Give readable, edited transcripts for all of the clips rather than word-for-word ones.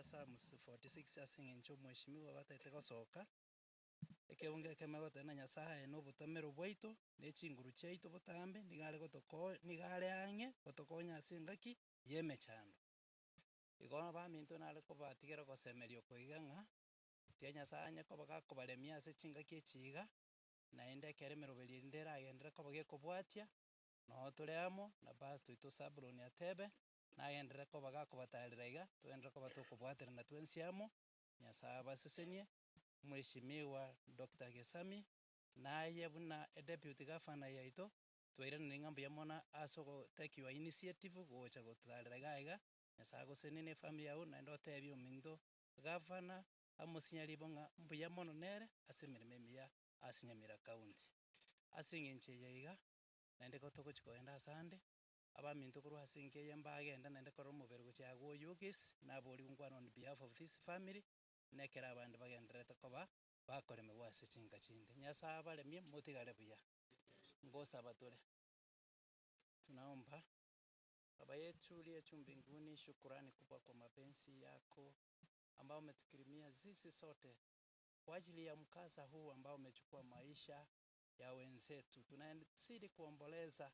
Psalms 46 asingencho mheshimiwa batete gosoka ekeonge kemego tena nyasaye no butamero bwaito ne chinguru chiaito botambe nigare gotoko nigare ang'e gotokonya ase engaki yemechando. Igo baminto nare kobatigera gosemeria koiga ng'a tia nyasaye onye koba gakobaremia ase chingaki echiga naende ekero emeroberi ende eragenderere koba gekobwatia noo tore amo na pastor oito Zablon atebe nagenderere koba gakobatarera iga togenderere koba tokobwaterana twensi amo nyasaye abasesenie mheshimiwa Dr. Gesami naye buna deputy governor yaito twairanire ng'a mbuya mono ase ogotekiwa initiative gocha gotarera iga iga nyasaye agosenie na efamily yago naende otebia ominto governor amosinyari ibo ng'a mbuya mono nere ase emeremo emiya ase Nyamira county. Ase eng'encho eye iga naende ko togochi kogenda ase ande abaminto korwa ase enka eye mbagenda naende kora omobere gochia oyugis naboriwu nkwana on behalf of this family na ekero abande bagendererete koba bakoremewa ase chinka chinde. Nyasaye abaremie motigare buya. Ngosaba tore. Tunaomba. Baba yetu uliye juu mbinguni, shukrani kubwa kwa mapenzi yako ambao umetukirimia sisi sote kwa ajili ya mkasa huu ambao umechukua maisha ya wenzetu. Tunazidi kuomboleza,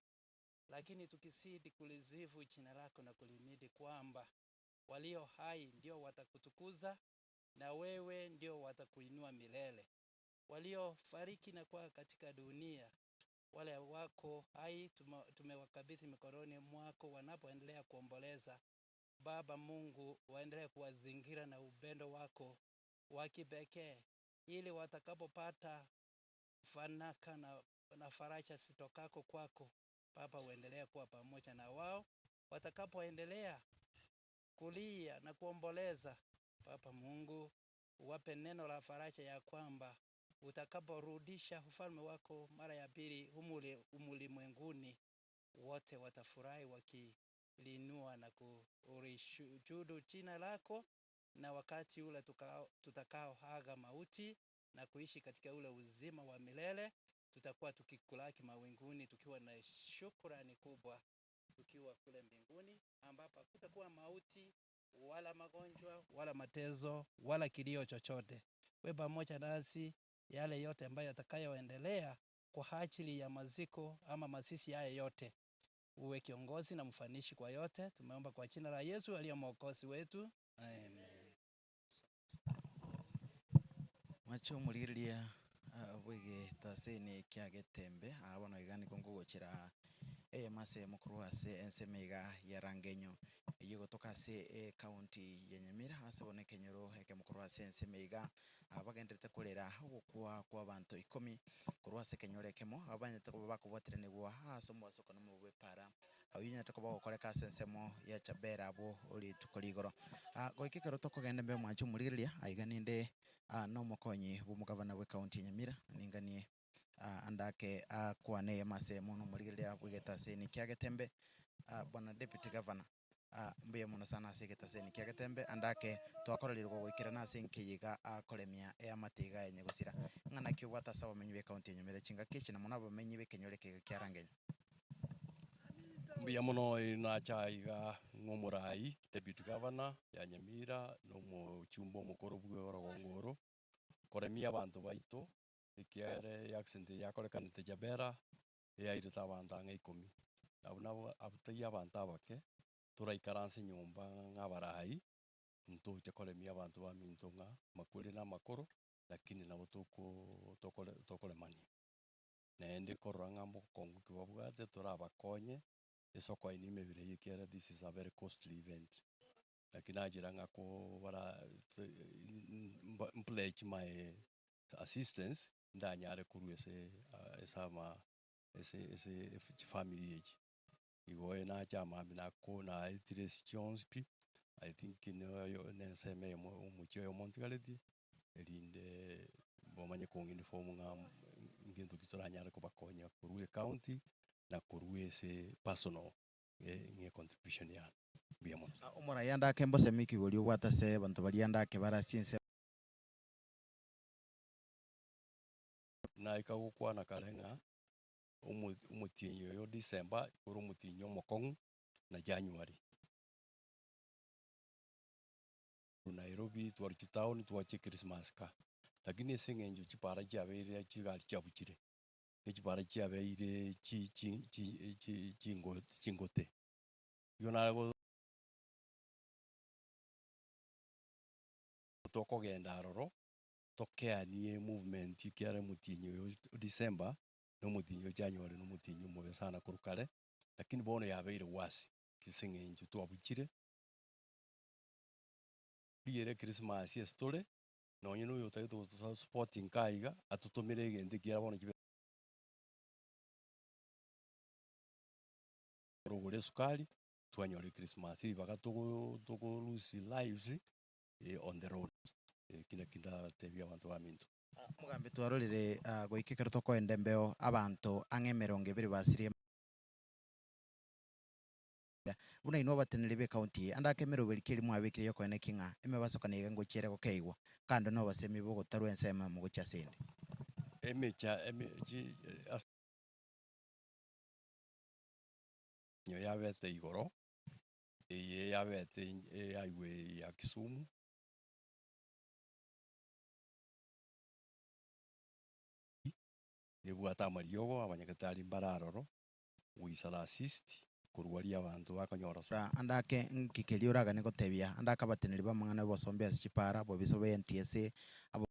lakini tukizidi kulizivu jina lako na kulimidi kwamba walio hai ndio watakutukuza na wewe ndio watakuinua milele. Waliofariki na kuwa katika dunia, wale wako hai tumewakabidhi mikononi mwako wanapoendelea kuomboleza. Baba Mungu, waendelee kuwazingira na upendo wako wa kipekee ili watakapopata fanaka na faraja sitokako kwako. Baba, uendelee kuwa pamoja na wao watakapoendelea kulia na kuomboleza. Baba Mungu, wape neno la faraja ya kwamba utakaporudisha ufalme wako mara ya pili ulimwenguni, wote watafurahi wakilinua na kulishuhudu jina lako, na wakati ule tutakao haga mauti na kuishi katika ule uzima wa milele, tutakuwa tukikulaki mawinguni tukiwa na shukrani kubwa, tukiwa kule mbinguni ambapo hakutakuwa mauti wala magonjwa wala mateso wala kilio chochote. Wewe pamoja nasi yale yote ambayo yatakayoendelea kwa ajili ya maziko ama mazishi haya yote, uwe kiongozi na mfanishi kwa yote. Tumeomba kwa jina la Yesu aliye mwokozi wetu, amen. Macho muriria bwege taseni kya getembe abono igani kongo gochira mase mukuru ase ensemega ya Rangenyo yigo tokase county ya Nyamira ase bone kenyoro eke mukuru ase ensemega abagenderete kurera ogokwa kwa bantu 10 kurwa ase kenyoro kemo abanyete kuba bakobwateranegwa ase mwasoko no mubwe para ayinyete kuba gokoreka ase ensemo ya Chabera abo oli tukoligoro goikekero tokogenda mbe mwancho muriria aiganinde no mokonyi bumugabana we county ya Nyamira ninganie andake kwane mase mono muriria bwegeta seni kya getembe bwana deputy governor mbuye mono sana ase getaseni kya getembe andake twakorererwa goikera na ase nkiyiga akoremia amatiga enye gusira ng'ana kyo gwata sawa menyi be county ya Nyamira chinga kichi na mona bamenyi be kenyore kya Rangenyo mbuya mono ina chaiga ngomurai deputy governor ya Nyamira no mochumbo mukoro bwe orogongoro koremia abantu baito ikiere accident yakorekanite Chabera yairita abantu ang'e 10 nabo abutai abantu abake turaikaranse nyumba ng'abarai ntoche koremia abantu baminto ng'a makuri na makoro lakini nabo tokoremania naende korora ng'a mokongu kibabwate torabakonye esoko ini mebire yikiere this is a very costly event lakini ajira ng'a bara pledge my assistance ndanyare kuru ese family age igoe na chama na kona Idris Chonsky I think yo nenseme umucho yo Montigaleti erinde bomanye kongini form ngintu kitoranyare kubakonya kuru county na kuru ese personal nge contribution ya biamo omora yanda kembo semiki goli gwata se bantu bali yanda ke bara sinse na ikagukwana karenga umutinyo yo December kuri umutinyo mokong na January na Nairobi twaruchi town twache Christmas ka lakini sing'encho chipara chiabeire chigali chiabuchire echipara chiabeire chingote igo nare tokogenda aroro tokeanie movement kiare motinyo December no motinyo January no motinyo mobe sana korwa lakini bono yabeire wasi kising'encho twabuchire iyere Christmas estore nonye noyo otagete sporting kaiga atotomere egente kiara bono chibe rogore sukari twanyore Christmas ibaga togo lose lives on the road kinda tebia abantu baminto mugambe twarorire goikekero tokoenda mbeo abantu ang'e 20 basirie buna ino batenere be county anda kemero berikeri mwabekire yoko ene kinga emebasokaniga ngochiere gokeigwa kando no basemi bo gotarwa ensema mu gochasende emechi nyo yabete igoro eye yabete highway ya Kisumu nebwata amariogo abanyakatari mbararoro wisara assist kurwaria abantu bakonyora andake nkikeli uraga ne gotebia andaka batenere bamangana bosombe asipara bo bisobe NTSA abo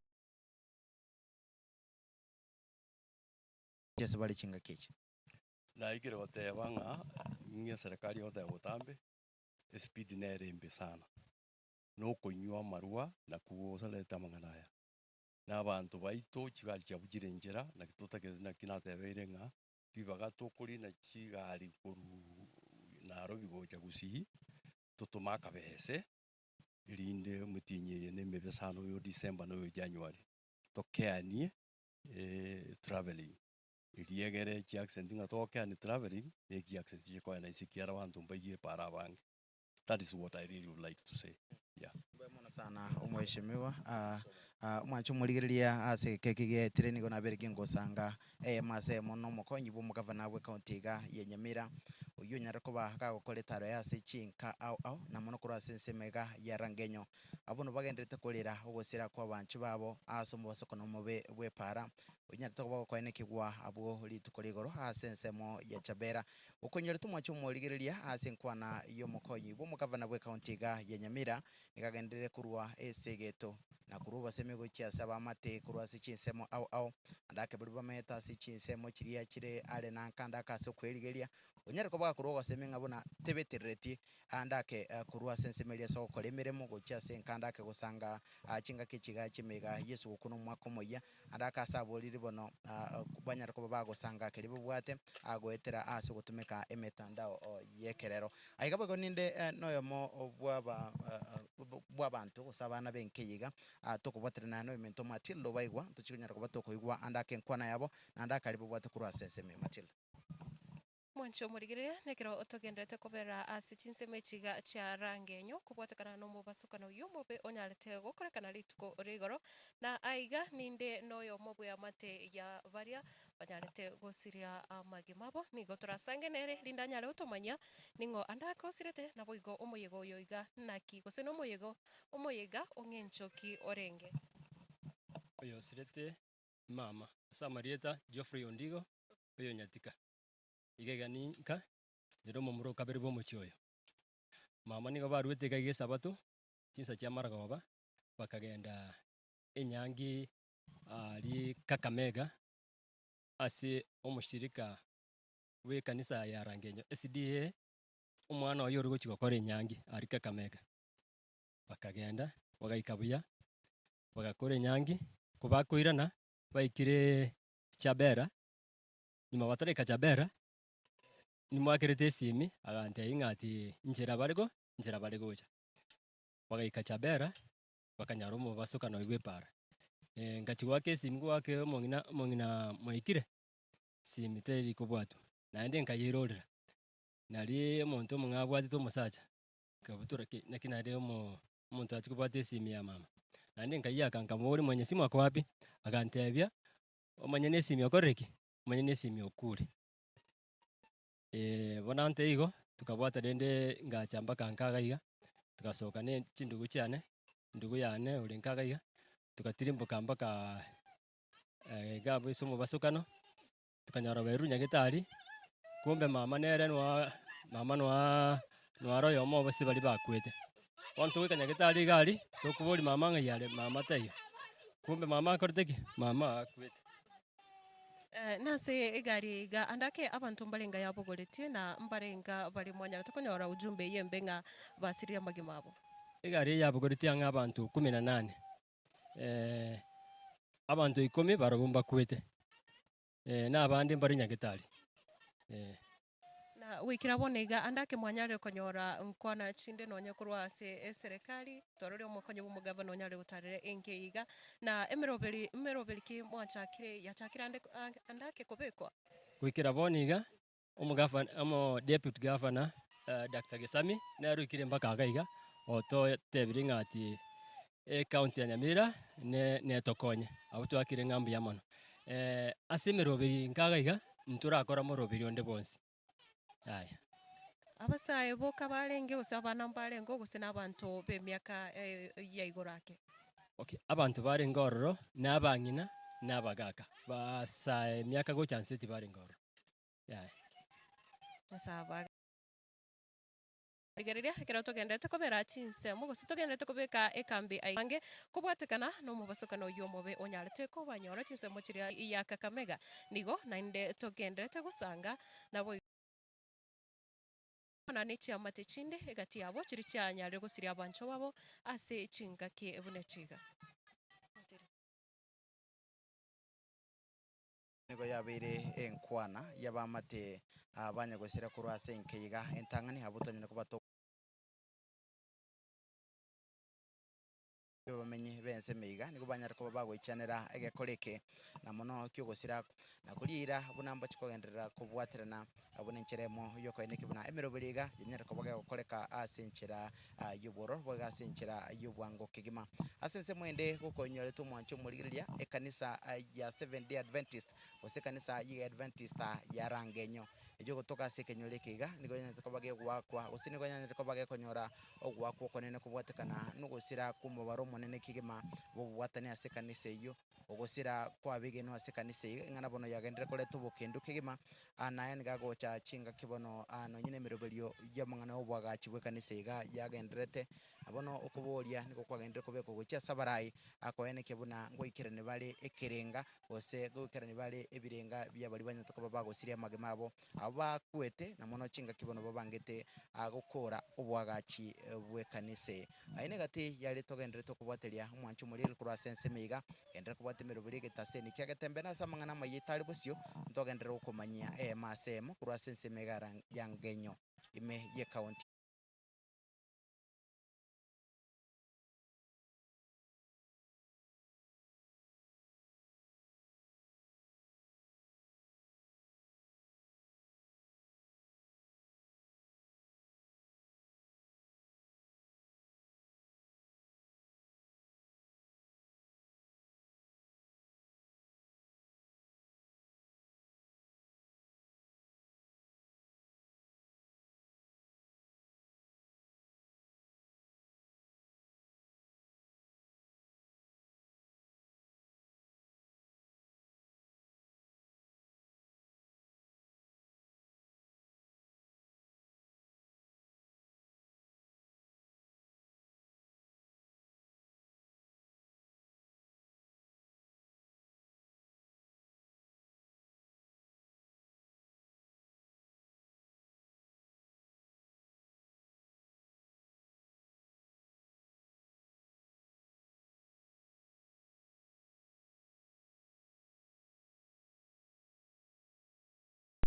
jese bali chinga kichi na igire goteba ng'a ng'e serikali yote gotambe speed nerembe sana no konywa marua na kuosaleta mang'anaya n'abantu baito chigali chiabugire enchera na kitotageze na kinatebeire ng'a bibaga tokori na chigali koru Nairobi gocha Gusii totoma kabese irinde mutinye nemebe sana yo December no January tokeanie traveling iriegere chi accent nga tokeanie traveling eki accent chiko na isikiara bantu mbaye para bange. That is what I really would like to say. Yeah. Mbona sana umheshimiwa mwancho murigereria ase kekige training gona bereki ngosanga mase mono mokonyi bo mugavana bwe county ga yenyamira uyu nyara kuba gagokoretaro yase chinka au na mono kura sensemega yarangenyo abono bagendete kolera ogosira kwa banchi babo asomo basokono mobe bwe para unyara toba kwene kigwa abo litukoligoro asensemo ya chabera ukonyere tumwacho murigereria ase nkwana yo mokonyi bo mugavana bwe county ga yenyamira ikagendere kurwa esegeto na kuruba semego chiasa bamate kurwa sichinsemo au andake buri bameta sichinsemo chiria chire ale nankanda kaso kwerigeria unyare kubaga kuroga semenga bona tebetereti andake kurwa sensemelia so kolemeremo gochiase nkandake gusanga chinga kichiga chimega Yesu okuno mwakomoya andaka saboliri bono banyara kuba bagusanga keribo bwate agoetera aso gutumeka emetandao yekerero aigabo ninde noyomo bw'abantu gusabana benkeyiga tokubaterana no imento Matildo baigwa tuchikunyara kubatokoigwa andake nkwana yabo nandaka aribo bwate kurwa senseme Matildo mwancho murigire nekero otogendete kobera asichinseme chiga cha rangenyo kubwatakana no mubasukana uyu mobe onyarete gokorekana rituko rigoro na aiga ninde noyo mobu ya mate ya varia banyarete gosiria magimabo nigo turasange nere lindanyare utomanya ningo andako sirete na boigo omoyego yoiga naki goseno omoyega ongenchoki orenge oyo sirete mama Samarieta Geoffrey Ondigo oyo nyatika igegani nka zero momuro kabere bo mochioyo mama nigo barwete kage sabato chinsa chia maragoba bakagenda enyangi ali Kakamega ase omushirika we kanisa ya rangenyo SDA umwana oyo rugo chigokora enyangi ali Kakamega bakagenda bagaikabuya bagakora enyangi kubakoirana baikire Chabera nyuma batareka Chabera nimwakerete esimi agante ingati njera barego cha bagaika Chabera bakanyara mu basukano ibepara ngachigwa ke simi gwake mongina moikire simi teri kubwatu naende nkayirorera nari omonto mungabwati to musacha kabutura ke nakinare omonto atikubwate esimi ya mama naende nkayaka nkamuri mwenye simu ako wapi agantebia omanye nesimi okoreki omanye nesimi okure bonante igo tukabwata rende ngachamba kankaga iga tukasoka ne chindugu cyane ndugu yane uri nkagaiga tukatirimbuka mpaka gabo isomo basukano tukanyara beru nyagitari kumbe mama nere nwa royo mo basi bali bakwete wantu wika nyagitari gari tukuburi mama ngayare mama tayo kumbe mama akorteki mama akwete nase egari ga andake abantu mbarenga yabogoretie na mbarenga bari mwanya tukonyora ujumbe yembe nga basiria magimabo egari yabogoretie nga abantu 18 abantu 10 barobumba kwete na abandi mbari nyagitari na wikira bonega andake mwanyare konyora nkwana chinde nonye kurwa ase serikali torore omukonyo bumugabano nyare utarire enkeiga na emeroberi ki mwachakire yachakira andake kobekwa wikira boniga omo deputy governor Dr. Gesami narukire mpaka agaiga oto tebiri ngati county ya Nyamira ne tokonye abutu akire ngambu ya mono ase meroberi nkagaiga nturakora moroberi onde bonsi aya abasaye boka barenge usabana mbarengo gusina abantu bemyaka ya igorake okay abantu bari ngororo nabangina nabagaka basaye myaka go chance ti bari ngororo aya nasaba Igereria kero tugendete kobera chinse mugo tugendete kobeka ekambi ainge kubwatekana no mubasokano yomobe onyarete ko banyora chinse muchiria ya Kakamega nigo nainde tugendete gusanga nabo na nechi amate chinde egati yabo chiri cyanyare gusiria abancho babo ase chingake ebunechiga nigo yabire enkwana yabamate abanyagosira kurwa senkeiga entangani habutonyene kubato bamenye bense meiga nigo banyara ko bagwichanira egekoreke na mono kyogosira na kurira bunamba chikogenderera kubwaterana abunencheremo yoko eneke buna emeroberiga yenyara ko bagakoreka asenchera yuboro boga asenchera yubwango kigima asense mwende gukonyore tumwancho murigiria ekanisa ya 7 Day Adventist ose kanisa ya Adventist ya Rangenyo ejo gotoka sekenyore kiga nigo yenyara ko bage gwakwa ose nigo yenyara ko bage konyora ogwakwa konene kubwatekana nugosira kumubaro monene kigima bobwatani asekanisa iyo ogosira kwabige no asekanisa ngana bono yagendera kole tubukindu kigima anaye ngagocha chinga kibono no nyine miroberio yamangana obwaga chibwe kanisa iga yagenderete abono okuboria niko kwagendera kubeko gocha sabarai akoene kibuna ngoikirane bale ekerenga ose goikirane bale ebirenga byabali banyata ko bagosiria magemabo abakwete na mono chinga kibono babangete agokora obwagachi bwe kanisa aine gati yali togendere to kubwateria umwanchu muri kurwa sense meiga endera kubwatemero burige taseni kyagetembe na samangana mayitali busyo ntogendera ukomanya masemo kurwa sense meiga yangenyo ime ye county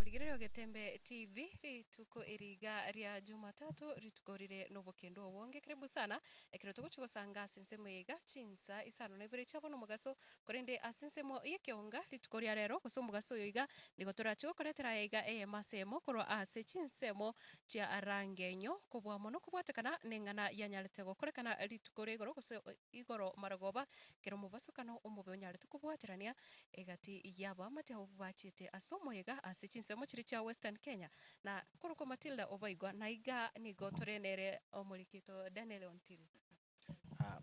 Murigiriro Getembe TV rituko iriga ria Jumatatu ritukorire nobokendo wonge karibu sana ekiro tuguchigosanga sinsemo yiga chinsa isano nebere chabona mugaso korende asinsemo yekeonga ritukoria rero guso mugaso yiga nigotora chigokoretera yiga masemo korwa ase chinsemo chia Rangenyo kubwa mono kubwatekana nengana yanyarete gokorekana ritukore igoro guso igoro maragoba kero mubasukano omobe onyarete kubwaterania egati yaba mate obwachite asomo yiga ase chinsemo chiri cha Western Kenya na kuruko Matilda Obaigwa naiga nigo torenere omulikito Daniel Ontiri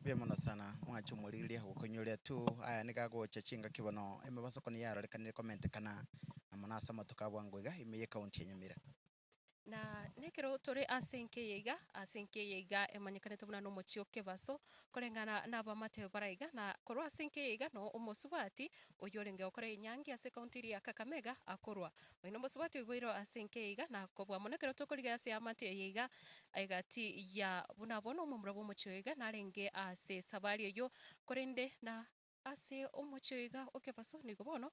Bia mono sana mwachumuriria gukonyoria tu aya nigagocha chinga kibono emebasoko ni yarorekanire comment kana amanasa matukabwa ngwiga imeye county ya Nyamira. na nekero turi asenke yeiga emanyikanete buna no mochio kebaso korengana na bamate baraiga na korwa asenke yeiga no omosubati oyorenge okore nyangi ase county ya Kakamega akorwa oino mosubati oboiro asenke yeiga na kobwa monekero tokoriga ase amate yeiga egati ya buna bono omomura bomochio yeiga narenge ase sabari eyo korende na ase omochio yeiga okebaso nigo bono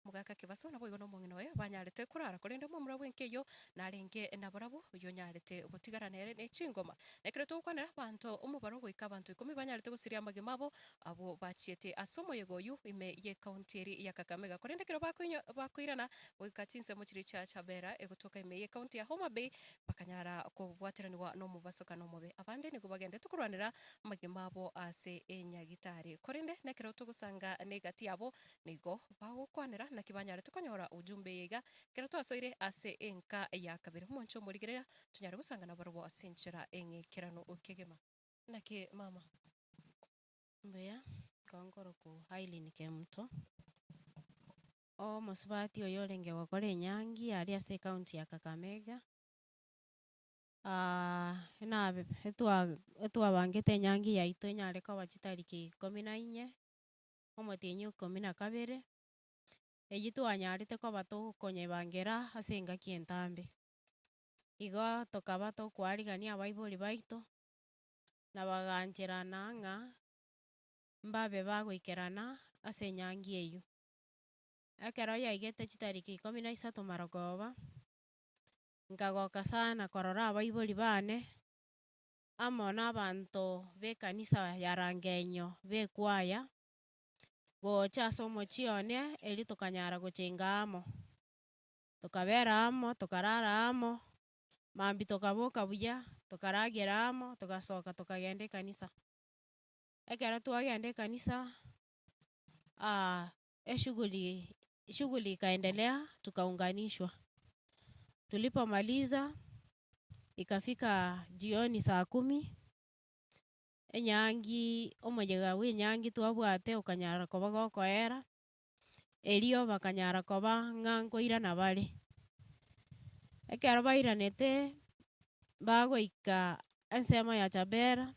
mugaka kebaso nabo igo no mong'ina oyo banyarete kurara korende omomura bwenkeyo narenge nabarabo oyo nyarete gotigara nere ne chingoma nekero togokwanera abanto omobaro goika abanto 10 banyarete gosiria amagema abo abo bachiete ase omoyega oyo ime ye county eri ya Kakamega korende kero bakoirana goika chinsemo chiri cha Chabera egotoka ime ye county ya Homa Bay bakanyara kobwateraniwa no mubasoka no mobe abande nigo bagendete kurwanera amagema abo ase enyagitari korende nekero togosanga negati yabo nigo bagokwanera na kibanyare tukonyora ujumbe yega kero twasoire ase enka ya kabere moncho murigerea tunyare gusanga na barobo asenchera engekerano okegema nake mama Mbeya kongoro ku Hailin Kemto o mosubati oyo renge gokore nyangi ari ase county ya Kakamega na etwa bangete nyangi yaito nyare ko bachitariki 14 omotenyo 12 eyi twanyarete koba togokonyebangera ase engaki entambe igo tokaba tokwarigania abaibori baito na bagancherana ng'a mbabe bagoikerana ase nyangi eywo ekero yaigete chitariki 13 marogoba nkagoka sana korora abaibori bane amo na abanto b'ekanisa ya Rangenyo b'ekwaya gocha ase omochio one eri tokanyara gochenga amo tokabera amo tokarara amo mambi tokaboka buya tokaragera amo togasoka tokagenda ekanisa ekero twagenda ekanisa shughuli ikaendelea tukaunganishwa tulipomaliza ikafika jioni saa 10 enyangi omoyega bw'enyangi twabwate okanyara koba gokoera erio bakanyara koba ng'a nkoirana bare ekero bairanete bagoika ensemo ya Chabera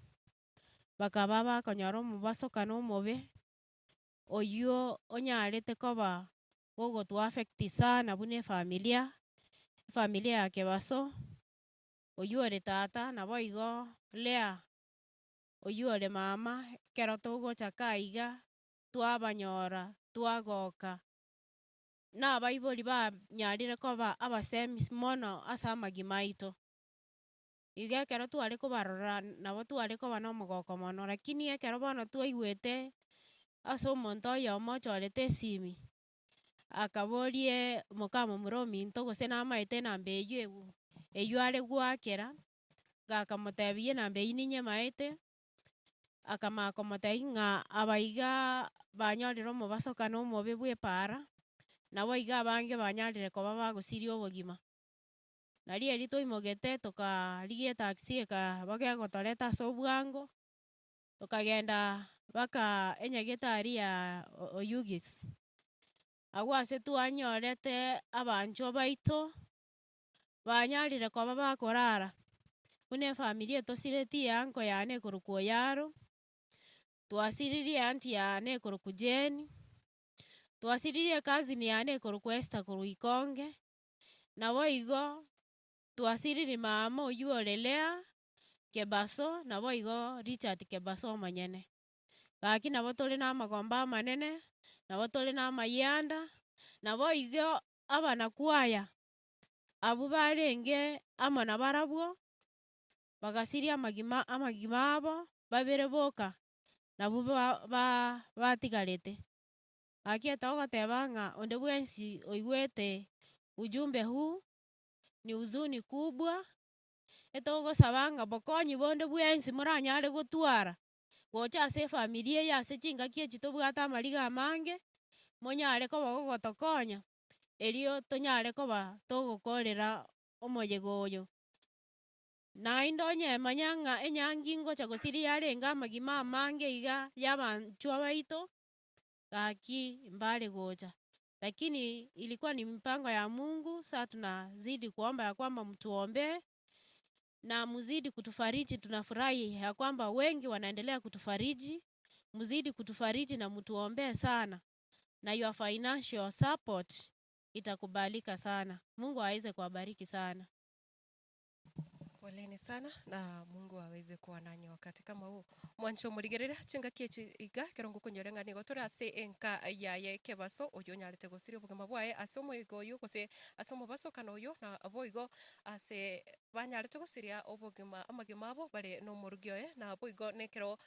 bakaba bakonyora omobasoka na omobe oywo onyarete koba gogotuaffecti sana buna efamilia ya Kebaso oywo ore tata nabo igo Lea oywo ore mama ekero togochaka iga twabanyora twagoka na abaibori banyarire koba abasemi mono ase amagima aito iga ekero tware kobarora nabo tware koba na omogoko mono lakini ekero bono twaigwete ase omonto oyomo ochorete esimi akaborie mokamomura ominto gose namaete enamba eywo are gwakera gakamotebia enamba eywo ninyemaete akamaka komotebia ng'a aba iga banyorire omobasoka na omobe bwa epara nabo iga abange banyarire koba bagosiria obogima nari eri twaimogete tokarigia etaxi ekaba gegotoreta ase obwango tokagenda mpaka enyagitari ya Oyugis abwo ase twanyorete abanchwa baito banyarire koba bakorara buna efamili etosireti uncle yane ekorokwa Oyaro twasiririe aunty yane ekorokwa Jane twasiririe cousin yane ekorokwa Esther korwa Ikonge nabo igo twasiririe mama oywo ore Lea Kebaso nabo igo Richard Kebaso omonyene gaki nabo tore na amagomba amanene nabo tore na amayanda nabo igo abanakwaya abwo barenge amo na barabwo bagasiria amagima abo babere boka nabwo batigarete gaki etogoteba ng'a onde bwensi oigwete ujumbe huu ni huzuni kubwa etogosaba ng'a bokonyi bonde bwensi moranyare gotwara gocha ase efamili eye ase chingaki echi tobwate amariga amange monyare koba gogotokonya erio tonyare koba togokorera omoyega oyo na indonye manyanga enyangingo chagosiri yarenga magima mange iga yabantu abaito gaki mbali goja, lakini ilikuwa ni mpango ya Mungu. Sasa tunazidi kuomba ya kwamba mtuombe na mzidi kutufariji. Tunafurahi ya kwamba wengi wanaendelea kutufariji, mzidi kutufariji na mtuombe sana, na your financial support itakubalika sana. Mungu aweze kuwabariki sana. Poleni sana na Mungu aweze kuwa nanyi wakati kama huu. Mwancho murigerera chinga kiechi iga kerongo kunyorenga nigo turi ase enka yaye kebaso oyo nyarete gosiri obugima bwaye asomo igoyo gose asomo basokana oyo na aboigo ase banyarete gosiria obugima amagima abo bare no murugioye na aboigo nekero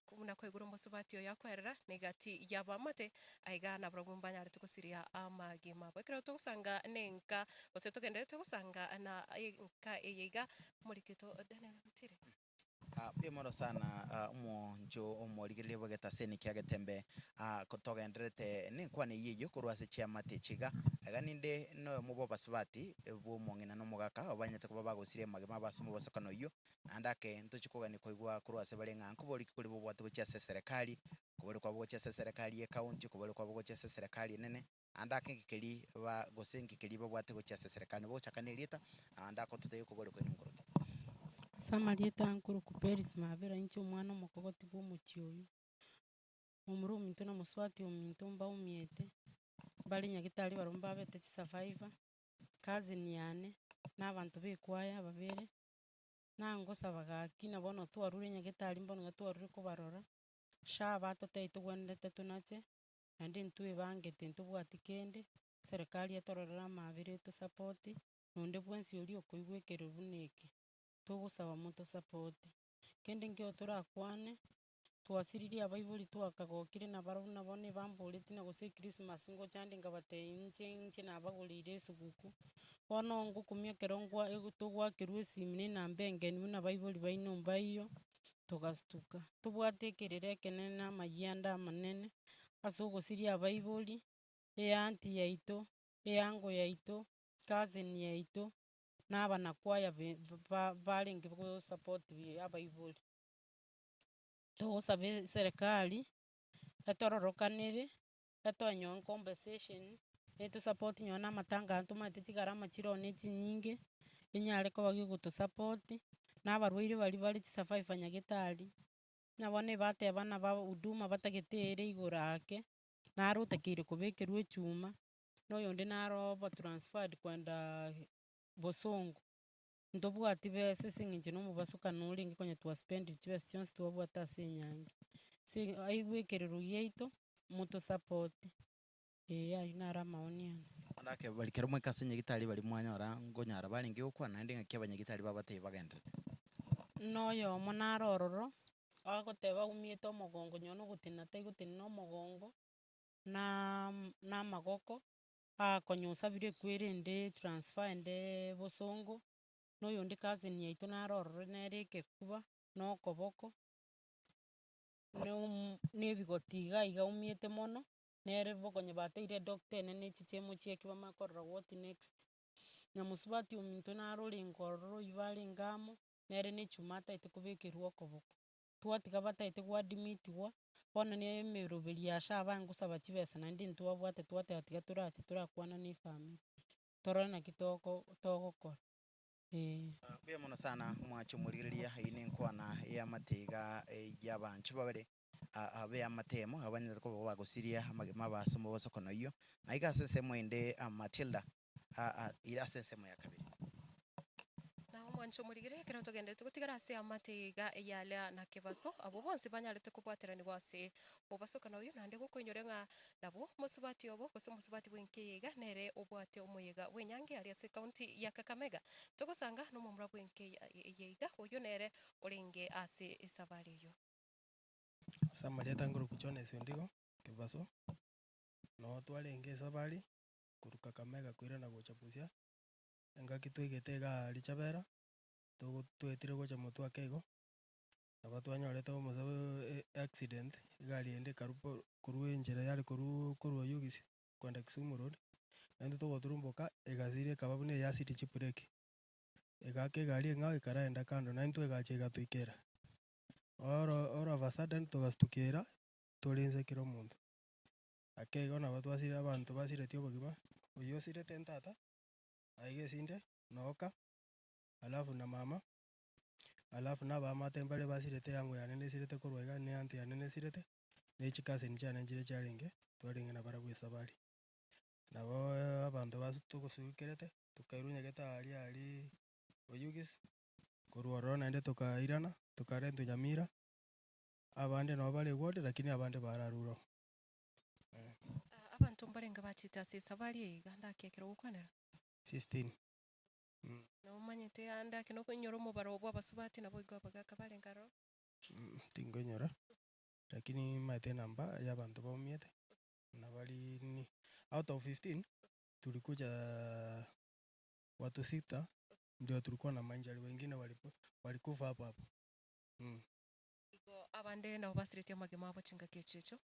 kuna kwegura musubati oyo yakwerera negati yabamate aiga na brogum banyarete gosiria amagima abo ekero tugusanga nenka gose tugendete gusanga na enka eyeiga murikito Daniel Mutire. Bimoro sana umonjo omorigerere bogeta seni kiagetembe kotogenderete ninkwane yiyo kurwase chiamate chiga aga ninde no mubo basubati bo mongina no mugaka abanyete kuba bagosire magema basimo basokano yo andake ntuchikogani koigwa kurwase barenga nkubori kuri bo bwate gocha serikali kubori kwa bogocha serikali ye county kubori kwa bogocha serikali nene andake ngikeri ba gosengi keri bo bwate gocha serikali bo chakanelita andako tuteye kubori kwa nimukuru Samarieta nkuru kuperis mabera incho mwana mukogoti bw'omukyoyo omuru ominto na muswati ominto mba umiete bali nyagitari baromba bete survivor kazi niane n'abantu bekwaya babere nangosa bagaki nabono twarure nyagitari mbono gatwarure kubarora sha batoteito gwendete tunache andi ntwe bangete ntubwati kende serikali yatororera mabere to support nonde bwensi oli okoigwekere buneke tugusaba moto support kende ngio turakwane twasiririe abaibuli twakagokire na baro nabone bamboreti na gose Christmas ngo chandi ngabate inche na bagulire suguku bono ngo kumia kerongwa tugwakirwe simine na mbenge ni na baibuli bainomba iyo tugastuka tubwatekerere kenene na mayanda manene asogo siria abaibuli anti yaito yango yaito cousin yaito n'abana kwaya balingi go support abaibuli tugusabe serikali etororokanire etonyo compensation eto support nyona amatanga antumate chigarama chirone chinyinge enyare ko bagi guto support n'abarwaire bari survive nyagitari nabone bateba na ba huduma batagetere igorake narutakire kubekerwe chuma noyonde narobo transferred kwenda bosongo ndobwati bese sing'inje no mubasuka nuringi konye twa spend chibes chonse twabwata senyange si aigwekerero yeito moto support ayo nara maoni andake balikero mwe kasenye gitari bali mwanyora ngonyara balingi ukwa nandi ngake abanyagitari babateye bagendete noyo monarororo agoteba umieto omogongo nyono gutina taigutina omogongo na magoko akonyusa bire kwerende transfer ende bosongo noyo ndi kazi ni yaito narorore nereke kuba no koboko ne bigotiga iga umiete mono nere bokonye bateire doctor nene chichemo chieke bamakorora what next na musubati ominto narore ngororo ibale ngamo nere ne chumata itekubekirwa okoboko twatiga bataite gwa admitwa bona ne emeroberi yasha bangusaba chibesa nandi ntwabwate twate atiga turache turakwana ni family torona kitoko togokora bia mono sana mwacho muriria ine nkwana ya matega y'abantu babere abe amatemo abanyere ko bagosiria amagema basomo basokono iyo na igasese mwende Matilda ira sese ya kabiri na mwancho murigire kero tugendete gutigara ase amatega eyale na kebaso abo bonse banyarete kubwaterani gwase obasokana uyu nande gukoinyorenga nabo musubati obo gose musubati bwenkeyega nere obwate omuyega wenyange ali ase county ya Kakamega tugusanga no mumra bwenke yega uyu nere oringe ase esabari yo Samaria tanguru kuchone sindigo kebaso no twarenge sabari kuruka Kakamega kwira na gochapusia engaki twigete lichabera twetire gocha mutwa kego aba twanyorete omusabe accident gari ende karupo kurwe njira yari kurwa yugisi kwenda Kisumu road nandi tugoturumboka egazire kababune ya city chipureke egaka egari eng'ao ekaraenda kando naintwe egacha egatwikera. All of a sudden togastukiira torinse kera omonto. Ake igo nabo twasire abanto basireti obogima, oyio osirete ntata, aiga esinde, nooka, alafu na mama, alafu na abamate mbare basirete yango yane nesirete korwa iga ne aunty yane nesirete, na echicousin chiane nchire chiarenge, twarenge na barabwo esabari. Nabo abanto togosukerete, tokairwa nyagetari oyugis, korwa ororo naende tokairana, tokarentwa Nyamira, abande nabo bare ward lakini abande bararwa ororo. Abantu mbarenga bachita ase esabari eiga ndakekera gokwanera 15. nomanyete andake nokunyora omobaro bwa abasubati nabo igo abagaka barenga roro Tingoinyora, lakini maete namba ya abanto baumiete, na bari nini. Out of 15, tulikuja watu 6, ndio tulikuwa na mainjari, wengine walikufa hapo hapo. igo abande nabo basireti amagema abo chingaki echicho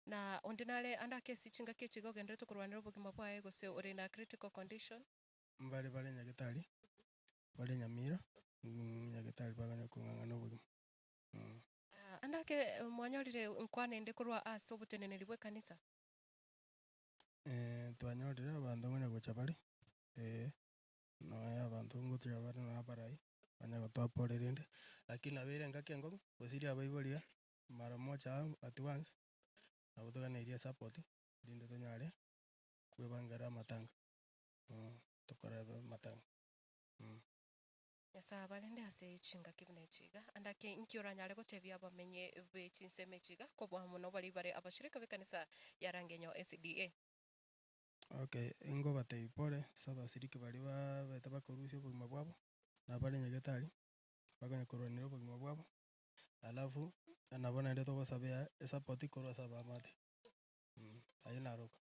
na ondinare andake esi chingaki echigo ogenderete korwanera obogima bwaye gose ore na critical condition Bare nyagetari, bare Nyamira, nyagetari baganya kung'ang'ana obogima. andake mwanyorire nkwanende korwa ase oboteneneri bwa ekanisa Twanyorire abanto ngonya gocha bare, nonya abanto ngocha bare na abarai, banya gotwaporera rende, lakini abere engaki engobu, gosiria abaiboriga, mara moja at once, nabo toganeirie support, rinde tonyare kwebangera amatanga. Tokora amatanga. esa barende ase chingaki buna echiga andake nkioranyare gotebia abamenye bechinseme echiga kobwa mono bari bare abashirika b'ekanisa ya Rangenyo SDA. Okay, ingo batei pore, abasiriki bari bete bakorusia obogima bwabo, na bare nyagetari, bagonya korwanera obogima bwabo, alafu nabo naende togosabea esapoti korwa ase abamate. Aye naroka.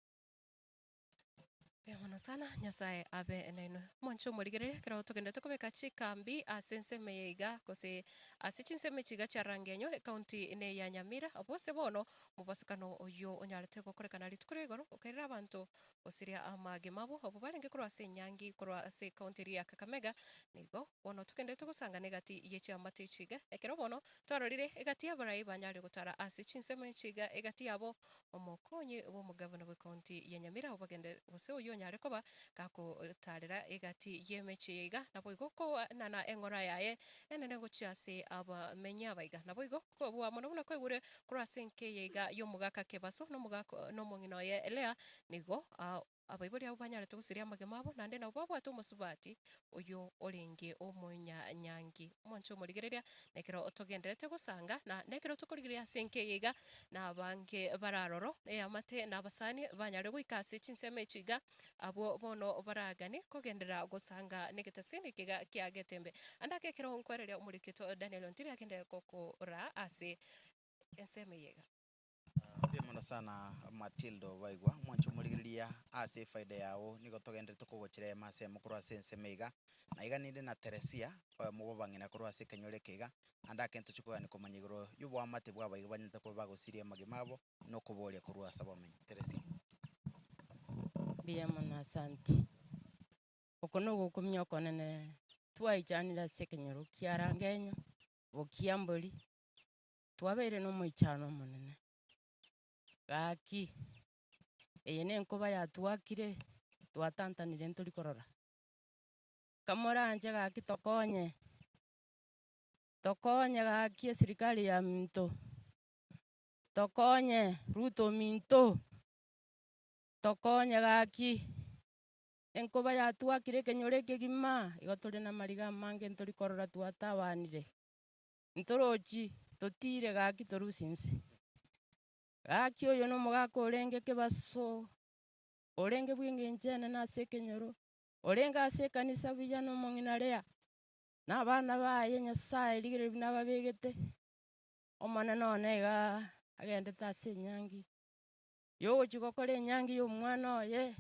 Mono sana nyasaye abe naino mwancho omorigereria ekero togendete kobeka chikambi ase enseme yaiga gose ase chinseme chiga chia Rangenyo ekaunti ene ya Nyamira bwose bono mobasukano oyo onyarete gokorekana rituko igoro okerera abanto osiria amagema abo abo barenge korwa ase Nyangi korwa ase ekaunti ya Kakamega nigo bono togendete gosangana egati ye chiamate chiga ekero bono twarorire egati abarai banyare gotara ase chinseme chiga egati abo omokonyi bw'omogavana bw'ekaunti ya Nyamira obagende gose oyo nyare koba gakotarera egati yemechi yaiga nabo igo ko nana eng'ora yaye enene gochia ase abamenyi abaiga nabo igo kobwa mono buna kwegure korwa ase enke yaiga y'omogaka Kebaso n'omong'ina oye Elea nigo abaibori abo banyarete gosiria amagema abo naende nabo babwate omosubati oyo orenge omonyanyangi mwancho omorigereria nekero togenderete gosanga na nekero tokorigereria ase enke yaiga na abange bararoro eamate na abasani banyare goika ase chinseme chiga abo bono baragani kogendera gosanga negetasini kiga kia Getembe andake ekero nkwereria omurikito Daniel Ontiri agende kokora ase enseme yaiga. Mono sana Matildo baigwa mwancho murigiria ase faida yao nigo togendete kugochira mase mukuru ase ensemeiga na iga ninde na Teresia mugo bangina kuru ase Kenyore kiga andake ento chukugani komanyigoro yubo amate bwa baiga banyete ko bagosiria magimabo no kuboria kuru ase bamenye Teresia. Bia mono asante. Okono gokumya konene twaijanira ase Kenyoro kia Rangenyo bokiambori twabeire no moichano monene gaki eye nenkoba yatwakire twatantanire ntori korora kamoranje gaki tokonye gaki esirikali ya minto tokonye Ruto minto tokonye gaki enkoba yatwakire Kenyoro kegima igo tore na mariga mange ntori korora twatabanire ntorochi totire gaki torusinse gaki oyo no mogaka orenge Kebaso orenge bwingenchene na ase Kenyoro orenge ase ekanisa buya no mong'ina Lea na abana baye Nyasaye rigere nababegete omonene one iga agendete ase Nyangi yogochi gokora enyangi ya omwana oye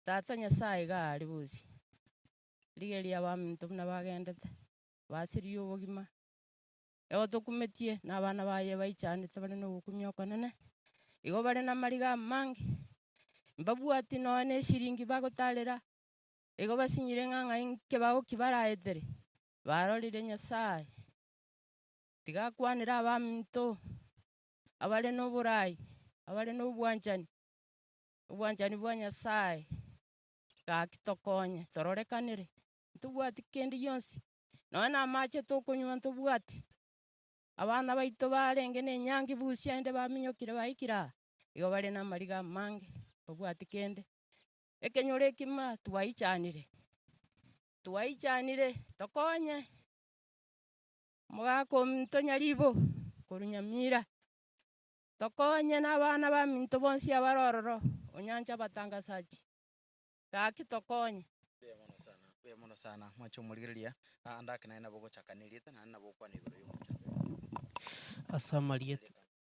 tata Nyasaye iga ari busi rigeria abaminto buna bagendete basiria obogima ego tokumetie na abana baye baichanete bare no gokumia okonene igo bare na mariga amange mbabwati nonya esiringi bagotarera igo basinyire ng'ang'a kebao kibaraetere barorire Nyasaye tigakwanera abaminto abare n'oborai abare n'obwanchani bwa Nyasaye gaki tokonye tororekanere ntobwati kende yonsi nonya amache tokonywa ntobwati abana baito barenge nenyangi busia ende baminyokire baikira igo bare namariga amange babwati kende ekenyoro ekima twaichanire tokonye mogaka ominto nyaribo korwa Nyamira tokonye n'abana baminto bonsi abarororo onyancha abatangasaji gaki tokonye. Buya mono sana mwacho murigereria andake naina bogochakanirite na nabo kwanibiro y'omuchabe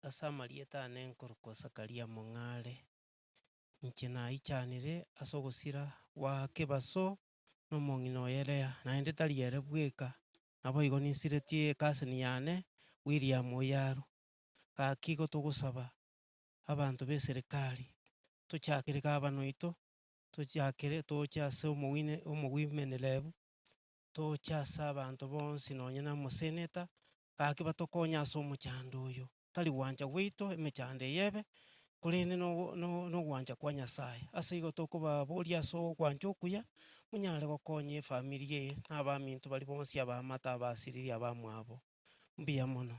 asamarieta nenkoroko Sakaria Mong'are inche naichanire ase ogosira wa kebaso nomong'ina oyerea naende tari ere bweka nabo igo ninsiretie ekasini yane William Oyaro gaki igo togosaba abanto ba eserekari tochakere gavana oito tochakere tocha ase omowomen rep tocha ase abanto bonsi nonye na omoseneta gaki batokonya ase omochando oyo tari gwancha gwaito emechando eyebe korende nogwancha kwa Nyasaye ase igo tokobaboria ase ogwancha okuya monyare gokonya efamiri eye na abaminto bari bonsi abamata abasiriri abamwabo mbuya mono.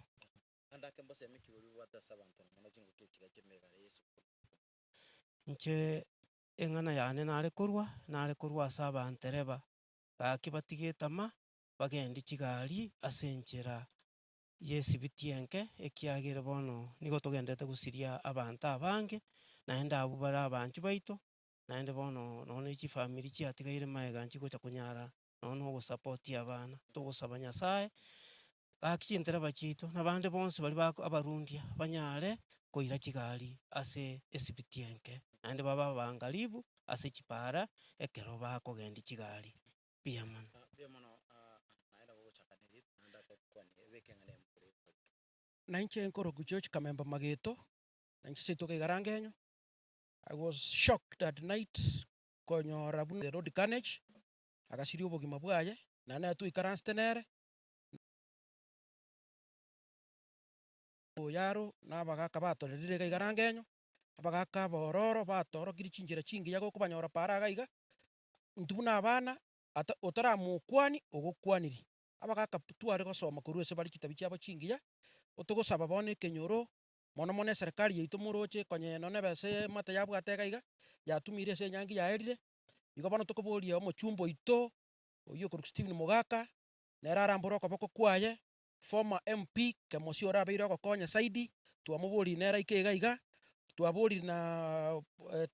andake mbosemi kibori bwatasa abanto mono chingoki chiga chemegare Yesu inche eng'ana yane nare korwa ase abantereba gaki batigete ama bagendi chigari ase enchera ya esibiti enke ekiagere bono nigo togenderete gosiria abanto abange naende abwo bare abanchu baito naende bono nonya chifamiri chiatigaire maega nchigocha konyara nonya ogosapoti abana togosaba Nyasaye gaki chintereba chiito na bande bonsi bari abarundia banyare koira chigari ase esibiti enke naende baba abangaribu ase chipara ekero bakogendi chigari buya mono. naenda bogochakanirite andake kwanie bekeng'ane mukore na inche nkoroku church Kamemba Mageto na inche seitoka Igarangenyo. I was shocked that night konyora buna the road carnage agasiria obogima bwaye nane tuikaranse tenere Oyaro nabagaka batorerire iga Igarangenyo abagaka bororo batorokiri chinjera chingiya goko banyora para gaiga ntubuna abana otaramukwani ogokwaniri abagaka tware gosoma korwa ase bari chitabi chiabo chingiya otogosaba bono ekenyoro mono mono eserikari yaito moroche konye none bese mata yabwate gaiga yatumire ase enyangi yaerire igo bono tokoboria omochumba oito oyo okorwa Stephen Mogaka nere arambora okoboko kwaye former MP Kemosi orabeire ogokonya saidi twamobori nere aike gaiga twabori na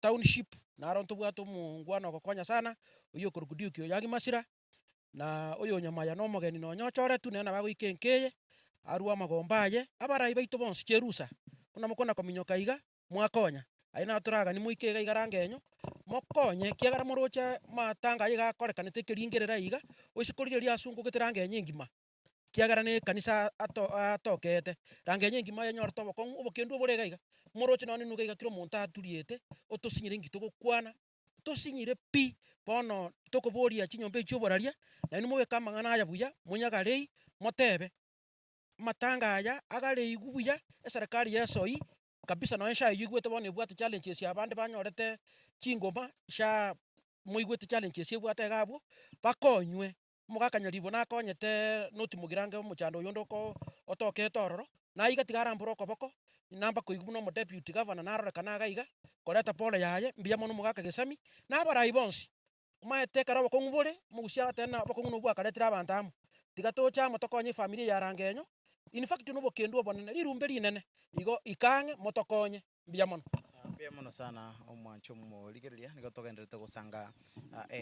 township naro ntobwate omongwana ogokonya sana oyo okorwa Duke Oyagi Masira na oyo Nyamaya na omogeni nonya ochoretu nere nabagoika enkeye arua amagomba aye abarai baito bonsi cherusa buna mokona kominyoka iga mwakonya aina toragani moike iga Igarangenyo mokonye kiagera moroche matanga iga akorekanete keringerera iga oisikorigeria asungugete Rangenyo engima kiagera ne kanisa atokete Rangenyo engima yenyorete obokong'u obokendu oborega iga moroche nonye nuga iga kira omonto aturiete otosinyire ngito gokwana tosinyire pi bono tokoboria chinyomba echi oboraria naende mobeka amang'ana aya buya monyagarei motebe matanga aya agareigu buya eserikari yesoi kabisa nonya sha igwete bono ebwate challenges ya abande banyorete chingoma sha moigwete challenges ebwate gabwo bakonywe omogaka Nyaribo nakonyete Noti Mugirange omochando oyo ndoko otokete ororo naiga tiga arambora okoboko namba koigwa buna omodeputy governor narorekana gaiga koreta pole yaye mbuya mono omogaka Gesami na abarai bonsi omaete ekero obokong'u bore mogusia agateba na obokong'u nobwo bwakaretire abanto amo tiga tocha amo tokonye efamiri ya Rangenyo in fact nobokendu obonene rirumbe rinene igo ikang'e motokonye mbuya mono. buya mono sana omwancho morigereria nigo togenderete gosanga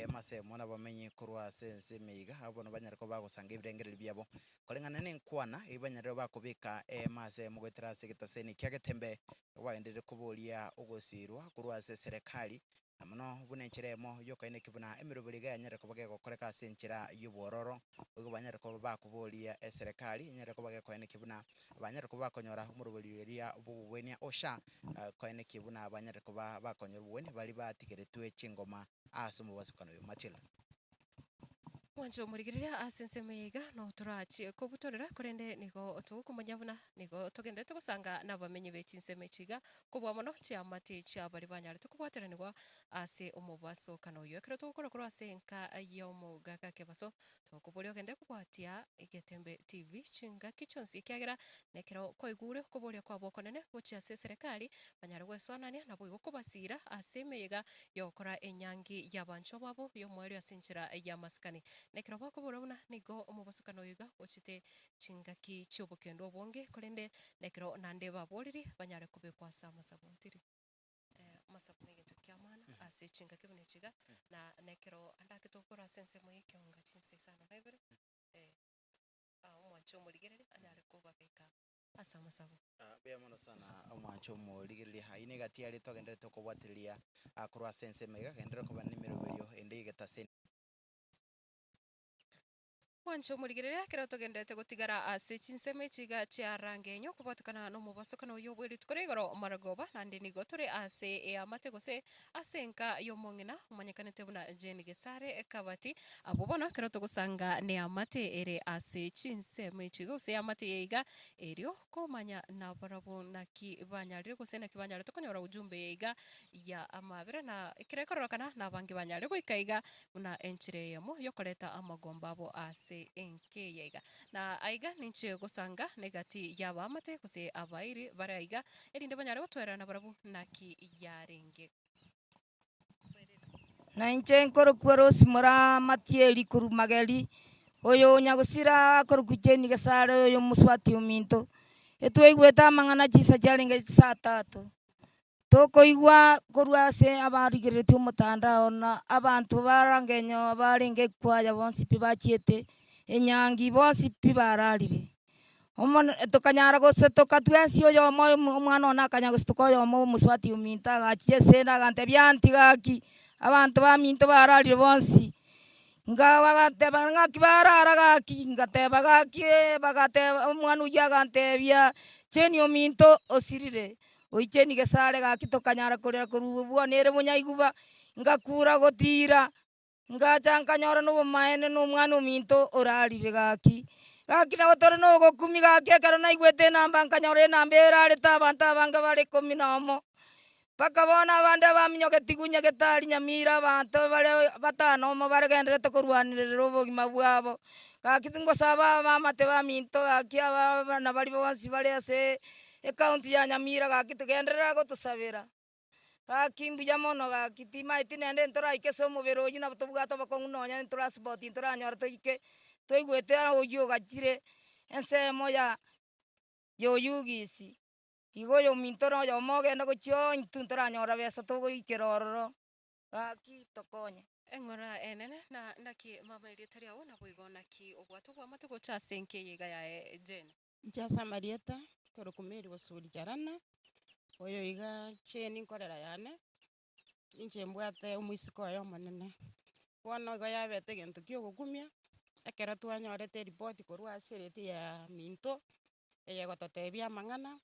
amasemo na bamenyi korwa ase ense emeiga abono banyare ko bagosanga ebirengereri biabo koreng'ana na enkwana ebanyare bakobeka amasemo goetera ase egetaseni kia Getembe bagenderere koboria ogosirwa korwa ase eserekari mono buna enchera emo yokaine kibuna emiroberi iga yanyare koba gegokoreka ase enchera y'obororo igo banyare koba bakoboria eserekari nyare koba gekoine kibuna banyare koba bakonyora omoroberi eria obobwenia osha koine kibuna banyare koba bakonyora obobweni bari batigeretwe chingoma ase omobasukano oyo Matilda. Mwancho murigirira asensemiga no turachi kubutorera kurende nigo tukumanya buna nigo tugende tugusanga nabamenyi bechinseme chiga kubwa mono chia mate chia bari banyare tukubwatera nigwa ase umubaso kana uyo kero tukora kuro ase nka yo mugaga kebaso tukubulyo gende kubwatia Igetembe TV chinga kichonsi kiagera nekero koigure kubulyo kwa bokonene guchia ase serikali banyare gwesonania nabo igukubasira ase meiga yokora enyangi yabancho babo yo mweri asinchira ya maskani nekero bakubura buna nigo omubasukano yiga ochite chingaki chiobokendo obonge korende nekero nande baboriri banyare kubekwa sama sabontiri masabu negeto kiamana ase chingaki bune chiga na nekero andake tokora sense moye kyonga chinse sana nebere omwancho murigerere anyare kubabeka asama sabo bea mono sana omwancho murigerere haine gati ari togende tokobwatiria akorwa sense mega gendera kuba nimero belio ende igetase Mwancho murigirira kero tugendete gutigara ase chinseme chiga chia Rangenyo kubatukana no mubasokano yo bwiri tukorigoro maragoba nandi nigo turi ase amate gose asenka yo mongina umanyekanete buna Jane Gesare Kabati abobona kero tugusanga ne amate ere ase chinseme chiga ose amate yiga erio komanya na barabo naki banyari gose na kibanyari tukonyora ujumbe yiga ya amabira na kirekorokana na bangi banyari guikaiga buna enchire yamo yokoreta amagomba abo ase enke yega na aiga ninche gusanga negati yaba amate kuse abairi baraiga erinde banyare gutwerana barabu naki yarenge na inche nkoro kwerosi mura matieri kuru mageli oyo nyagusira koro kucheni Gesare oyo muswati uminto etweigweta mangana chisa jarenge saa 3 tokoigwa korwase abarigirete umutandao na abantu barangenyo barenge kwaya bonsi pibachiete enyangi bonsi pibararire omone tokanyara gose tokatwensi oyo omwana ona akanya gose tokoyo muswati uminta gachie sena gante byanti gaki abantu baminto bararire bonsi ngawa gante bangaki barara gaki ngateba gaki bagateba omwana uya gantebia cheni uminto osirire oicheni Gesare gaki tokanyara korera korubwa nere munyaiguba ngakura gotira ngacha nkanyora no maene no mwana uminto orarire gaki na otore no gokumi gaki ekero naigwete namba nkanyora namba erare abantu abanga bare 10 bakabona abande baminyoke tigunya Getari Nyamira abantu bare 5 bare genderete korwanirira obogima bwabo gaki ngosaba amate baminto gaki abana bari bonsi bare ase ekaunti ya Nyamira gaki tugenderera gotusabira gaki mbuya mono gaki timaiti nende ntora ikeso mubero yina butubwato bakongunonya ntora sport ntora nyora toike toigwete oyo gachire ensemo ya yoyugisi igo yo mintoro yo mogenda gochio ntuntora nyora besa togo ikerororo gaki tokonye engora enene na naki mama irietaria ona boigona ki obwato bwa mate gocha senke yiga ya Jane Jasa Marieta koro kumeri gosuri jarana oyo iga cheni nkorera yane inche mbwate umuisiko yo manene bono iga yabete gento kyo gugumia ekera twanyorete report korwa aserete ya minto eye gototebia mang'ana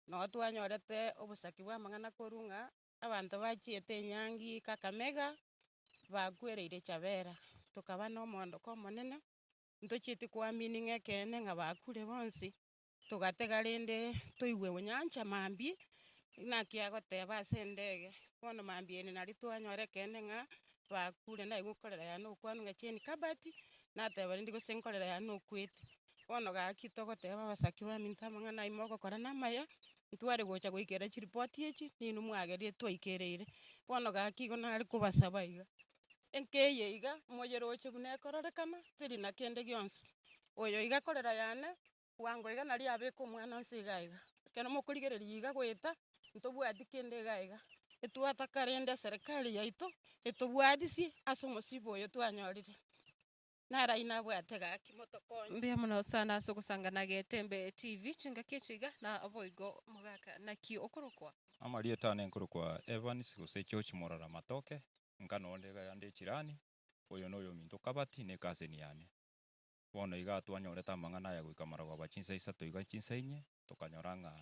no twanyorete obusaki bwa mang'ana korunga abantu bachiete nyangi Kakamega bakwereire Chabera tukaba no mondo ko manene ntochiti kwa meaning ekene nga bakure bonsi tugatega rende toigwe onyancha mambi nakia goteba ase ndege bono mambi ene nari twanyore kene nga bakure na igukorera ya no kwanu ngacheni Kabati nateba rindi gose nkorera ya no kwete bono gaki togoteba basaki ba minta mang'ana imo gokora na maya ntware gocha goikera chiripoti echi ninu mwagerie twaikereire bono gaki go nari kubasaba iga enkeye iga moyero oche bune kororekana tiri na kende gionsi oyo iga korera yane wango iga nari abeko mwana nsiga iga keno mokurigereria iga gweta ntobwati kende iga etwata karende serikali yaito etobwatisi ase omosibo oyo twanyorire nara inabwate gaki motokonye mbia muno sana sugusanga na Getembe TV chinga kichiga na boigo mugaka naki okurukwa Amarieta nenkurukwa Evans gose George Morara Matoke ngano ndega yande chirani oyo noyo minto Kabati ne kaseni yane bono iga twanyoreta mang'ana ya gwikamaragwa bachinsa isato iga chinsa inye tukanyoranga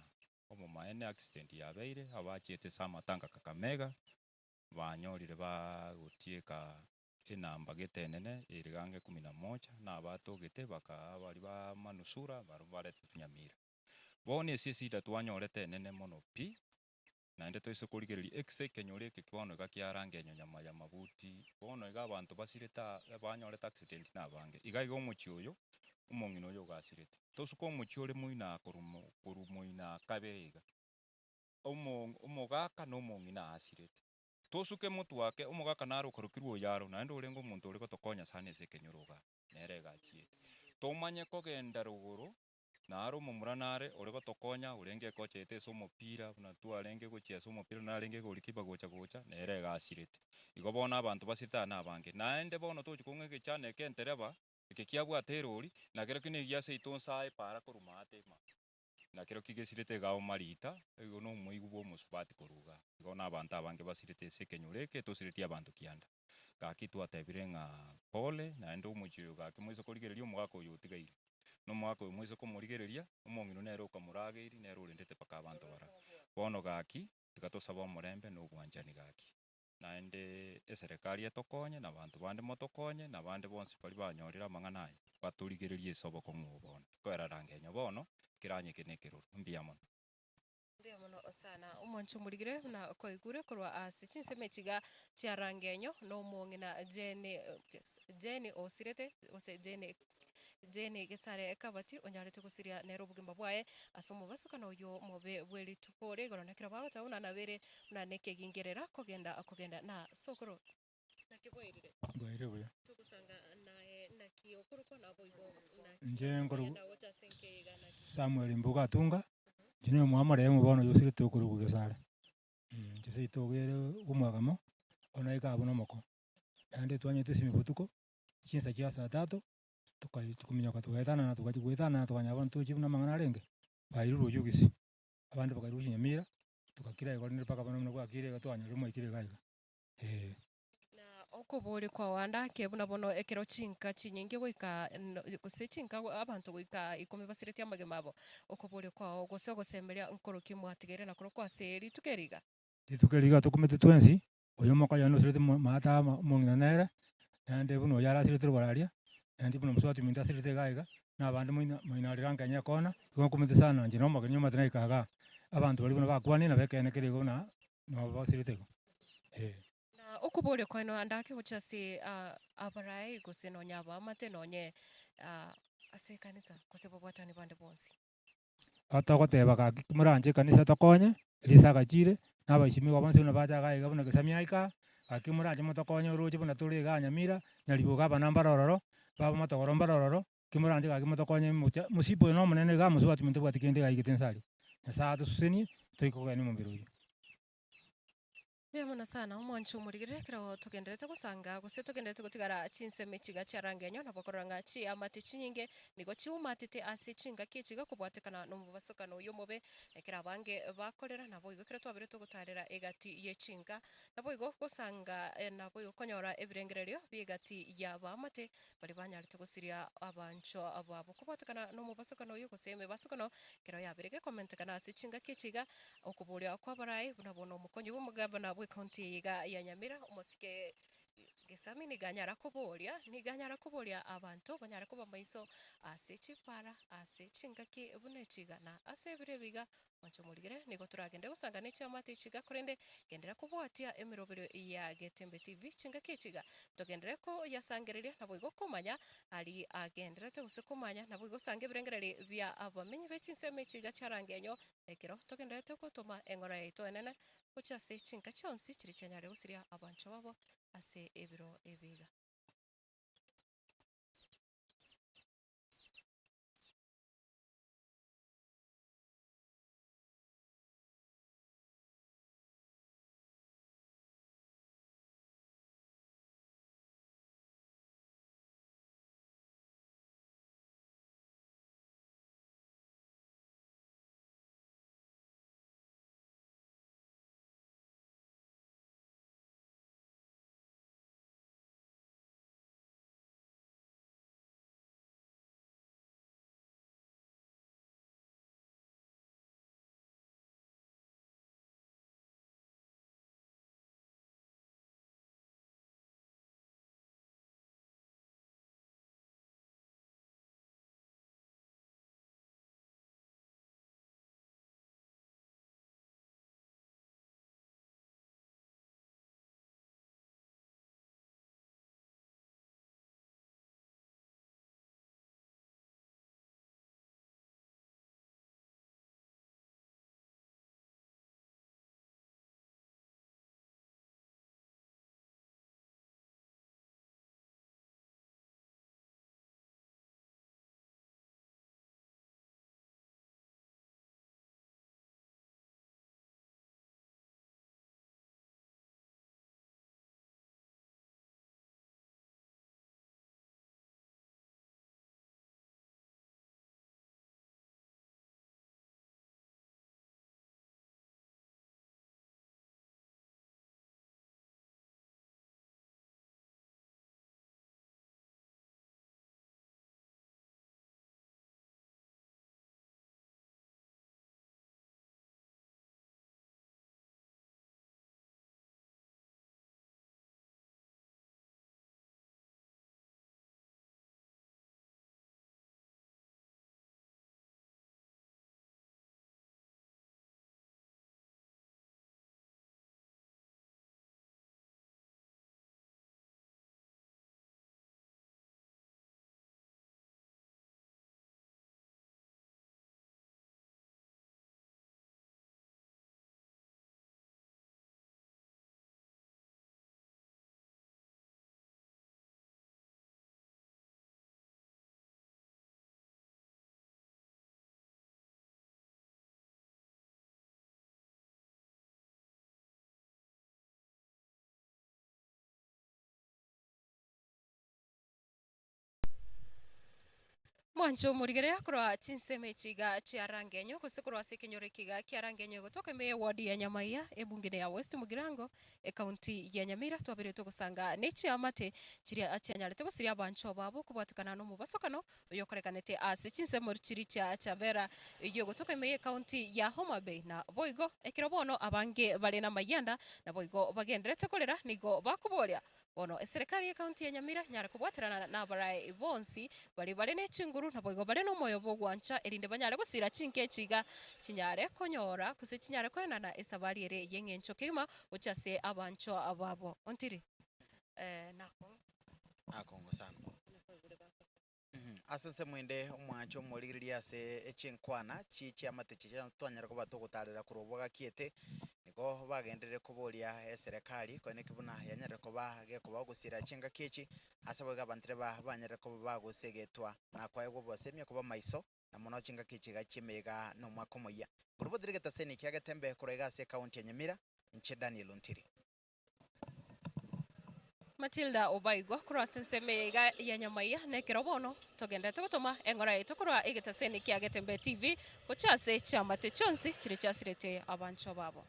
omo maene accident yabeire abachiete sama tanga Kakamega banyorire bagutieka enamba getenene erigange 11 na abatogete bari ba manusura barete tunyamira bono esi esida twanyorete enene mono pi naende toise korigereria ekise ekenyoro eke bono iga kiarangenyo nyama ya mabuti bono iga abanto basirete banyorete accident na abange iga omochio oyo omong'ina oyo ogasirete tosuka omochio ore moina koru moina kabe iga omogaka na omong'ina asirete tosuke motu wake omogaka naro okorokirwa oyaro naende orenge omonto ore gotokonya sana ase ekenyoro iga nere egachiete tomanye kogenda rogoro naro omomura nare ore gotokonya orenge ekochete ase omopira buna twarenge gochia ase omopira narenge golikipa gocha nere egasirete igo bono abanto basirete na abange naende bono tochi kong'a egechane eke entereba eke kiabwate erori nakero kine giaseito nsae para korwa ate nakero kigesirete iga omarita igo no omoigu bwa omosubati koruga igo na abanto abange basirete ase ekenyoro eke tosireti abanto kianda gaki twatebire ng'a pole naende omochio gaki moise korigereria omogaka oyo otigaire na omogaka oyo moise komorigereria omong'ina nere okamorageirie nere orendete mpaka abanto bara bono gaki tiga tosaba omorembe na obwanchani gaki naende eserekari etokonye na abanto bande motokonye na bande bonsi bari banyorire amang'ana aya batorigererie ase obokong'u bono koera Rangenyo bono keranyeke na ekeroro mbuya mono sana omwancho murigire na koigure korwa ase chinsemo echiga chia Rangenyo na omong'ina Jane osirete ose Jane Gesare Kabati onyarete gosiria nero obogima bwaye ase omobasukana oyo mobe bwerituko igoro nakero bagotauna nabere na nekegingerera kogenda na sokoro nakibwairire bwaire buya tukusanga naye nakiokoroka nabo igo nje ngoro Samuel Mbuga atunga jine mwamare mubono yosirete okuru bugesare nje itogere umwagamo ona ikabona moko ande twanyete simi butuko chinsa chia saa 3 tukuminyoka tugaetana tukachigwetana tukanyabona tuchibuna mang'ana renge bairu ruyugisi abandi bakairusha nyamira tukakira igorinde paka bano mno gwakire gatwanya rumo ikire gaiga na okobore kwa wanda kebuna bono ekero chinka chinyinge goika gose chinka abantu goika ikome basirete amagema abo okobore kwa gose gosemeria nkoroki mwatigere na korokwa seri tukeriga tukumete twensi oyo mokoya no sirete mata mong'ina nere ande buno yara sirete rwararia andi buno mswati minta sirete gaiga na abandi moina Rangenyo kona igo kumete sana nje no magenyo matena ikaga abantu bari buno bakwani na bekene kirigo na no basirete go na okobore kwa no andake gochase abarai gose no nyaba mate nonye ase kanisa gose bobwatani bande bonsi atogoteba gaki muranje kanisa tokonye risa gachire nabaishimi gobonse no baja gaiga buno gesamia ika gaki muranje motokonye uruji buna turi ganyamira nyaribuga bana mbarororo baba matogoro mbarororo kimuranje gaki motokonye musipo no munene ga musubati muntu bwatikende gaigete nsari nasa tususeni toikogani mumbiruyo Biamona sana omwancho murigire kero tugenderete gusanga gose tugenderete gutigara chinseme chiga chia Rangenyo na bokoranga chi amate chinyinge nigo chiumatete ase chinga kichiga kubwatekana no mubasokano uyo mobe ekera bange bakorera nabo igo kero twabire tugutarira egati ye chinga nabo igo gusanga nabo igo konyora ebirengererio bigati ya bamate bari banyarite gusiria abancho abo kubwatekana no mubasokano uyo guseme basokano kero yabirege comment kana ase chinga kichiga okuburia kwa barai bunabono mukonyo bumugaba na county ya Nyamira umosike gesami niganyara kuboria abantu banyara kuba maiso ase chipara ase chingaki bune chigana ase birebiga wancho murigire nigo turagende gusanga ne chamate chiga korende gendera kubwatia emirobero ya Getembe TV chingaki chiga togendere ko yasangereria nabo igo kumanya ali agenderete gusikumanya nabo igo sange birengereri bya abamenye bechinseme chiga cha Rangenyo ekero togendete gutuma engora yaito enene kucha se chinka chonsi chiri chenyare gusiria abancho babo ase ebiro ebiga mwancho murigerea kurwa chinseme chiga chia rangenyo kusikurwa sikinyore kiga kia rangenyo gotoka me wadi ya Nyamaiya ebungine ya West Mugirango county ya Nyamira twabire tugusanga nechi amate chiria achianyare tugusiria bancho babo kubwatukana no mubasokano yokorekanete ase chinsemo chiri cha vera iyo gotoka me county ya Homa Bay na boigo ekirobono abange bale na mayanda na boigo bagenderete kolera nigo bakuboria bono serikali ya county ya Nyamira nyare kubwatirana na barai bonsi bali ne chinguru na boigo bali no moyo bogwancha erinde banyare gusira chinke chiga chinyare konyora kuse chinyare kwenana esabari ere yengencho kima uchase abancho ababo ontiri nako akongo sana asase mwende umwancho murigiriria se echinkwana chichi amate chicha twanyara ko batogutarira kuroboga kiete niko bagenderere kuboria serikali kone kibuna yanyara ko bage ko bagusira chinga kichi asabo gabantire banyara ko bagusegetwa na kwa ego bosemye ko maiso na muno chinga kichi gachimega no mwakomoya kurubo dirigeta seni kiagatembe kurega se county ya Nyamira nche Daniel Ontiri Matilda Obaigwa kurwa senseme ya Nyamaiya nekirobono togenda tugutuma engora yetu kurwa igitaseni kiagatembe TV kuchase chamate chonsi chiri chasirete abancho babo